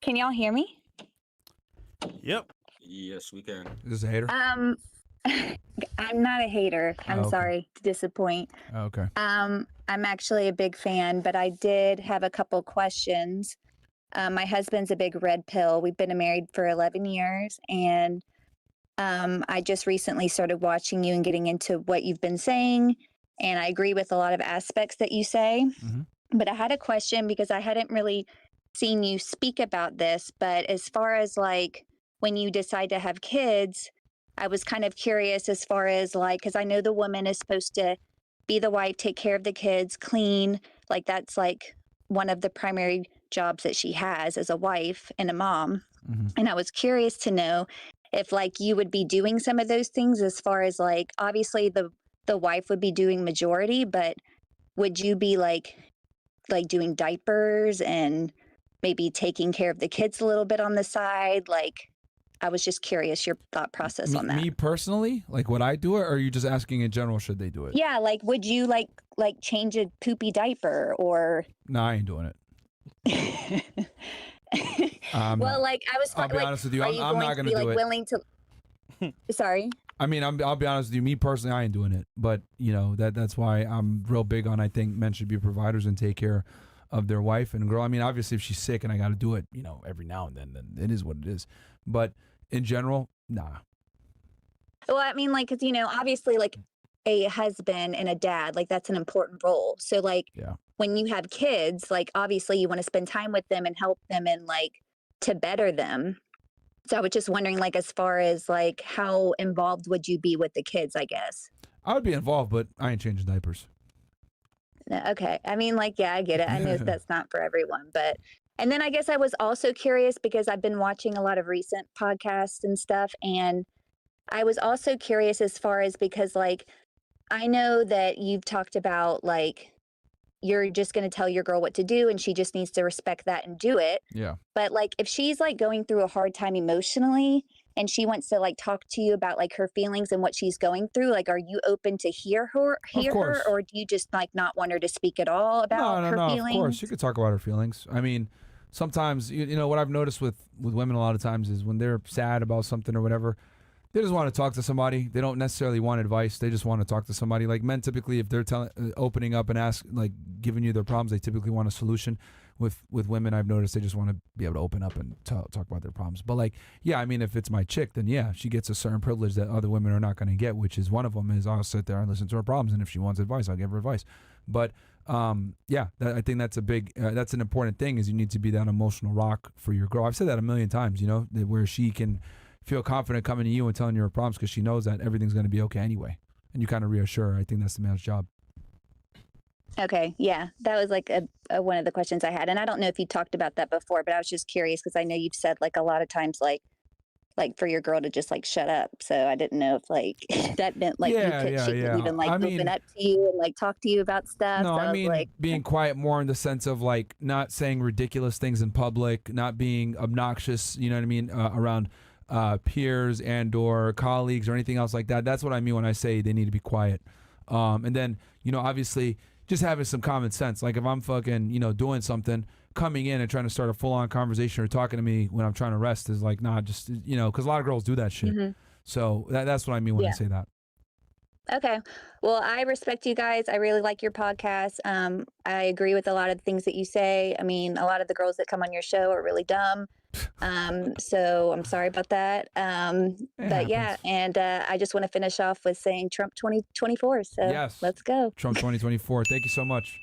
Can y'all hear me? Yep. Yes, we can. Is this a hater? I'm not a hater. I'm okay. sorry to disappoint. Okay. I'm actually a big fan, but I did have a couple questions. My husband's a big red pill. We've been married for 11 years, and I just recently started watching you and getting into what you've been saying, and I agree with a lot of aspects that you say. Mm-hmm. But I had a question because I hadn't really seen you speak about this, but as far as like when you decide to have kids, I was kind of curious as far as like, because I know the woman is supposed to be the wife, take care of the kids, clean, like that's like one of the primary jobs that she has as a wife and a mom. Mm-hmm. And I was curious to know if like you would be doing some of those things as far as like, obviously the wife would be doing majority, but would you be like doing diapers and maybe taking care of the kids a little bit on the side? Like, I was just curious your thought process on that. Me personally, like would I do it, or are you just asking in general should they do it? Yeah, like would you like change a poopy diaper or? No, I ain't doing it. Well, like I was. I'll be honest with you. I'm not going to do it. Willing to? Sorry. I mean, I'll be honest with you. Me personally, I ain't doing it. But you know that's why I'm real big on. I think men should be providers and take care of their wife and girl. I mean, obviously, if she's sick and I got to do it, you know, every now and then it is what it is. But in general, nah. Well, I mean, like, cause you know, obviously, like a husband and a dad, like that's an important role. So, like, yeah. When you have kids, like obviously you want to spend time with them and help them and like to better them. So I was just wondering, like, as far as like how involved would you be with the kids, I guess? I would be involved, but I ain't changing diapers. No, okay. I mean, like, yeah, I get it. I know that's not for everyone, but, and then I guess I was also curious because I've been watching a lot of recent podcasts and stuff. And I was also curious as far as, because like, I know that you've talked about like, you're just going to tell your girl what to do and she just needs to respect that and do it. Yeah. But like if she's like going through a hard time emotionally and she wants to like talk to you about like her feelings and what she's going through, like are you open to hear her or do you just like not want her to speak at all about her feelings? Of course. She could talk about her feelings. I mean, sometimes you know what I've noticed with women a lot of times is when they're sad about something or whatever, they just want to talk to somebody. They don't necessarily want advice. They just want to talk to somebody. Like men, typically, if they're opening up and giving you their problems, they typically want a solution. With women, I've noticed they just want to be able to open up and talk about their problems. But like, yeah, I mean, if it's my chick, then yeah, she gets a certain privilege that other women are not going to get, which is one of them is I'll sit there and listen to her problems, and if she wants advice, I'll give her advice. But yeah, I think that's that's an important thing is you need to be that emotional rock for your girl. I've said that a million times, you know, where she can feel confident coming to you and telling you her problems because she knows that everything's going to be okay anyway. And you kind of reassure her. I think that's the man's job. Okay. Yeah. That was like one of the questions I had. And I don't know if you talked about that before, but I was just curious because I know you've said like a lot of times, like for your girl to just like shut up. So I didn't know if like that meant like she could even like open up to you and like talk to you about stuff. No, so I mean like being quiet more in the sense of like not saying ridiculous things in public, not being obnoxious, you know what I mean, around peers and or colleagues or anything else like that. That's what I mean when I say they need to be quiet. And then, you know, obviously just having some common sense. Like if I'm fucking, you know, doing something, coming in and trying to start a full on conversation or talking to me when I'm trying to rest is like, nah, just, you know, because a lot of girls do that shit. Mm-hmm. So that's what I mean when I say that. Okay. Well, I respect you guys. I really like your podcast. I agree with a lot of the things that you say. I mean, a lot of the girls that come on your show are really dumb. So I'm sorry about that. But yeah, and I just want to finish off with saying Trump 2024. So yes. Let's go. Trump 2024. Thank you so much.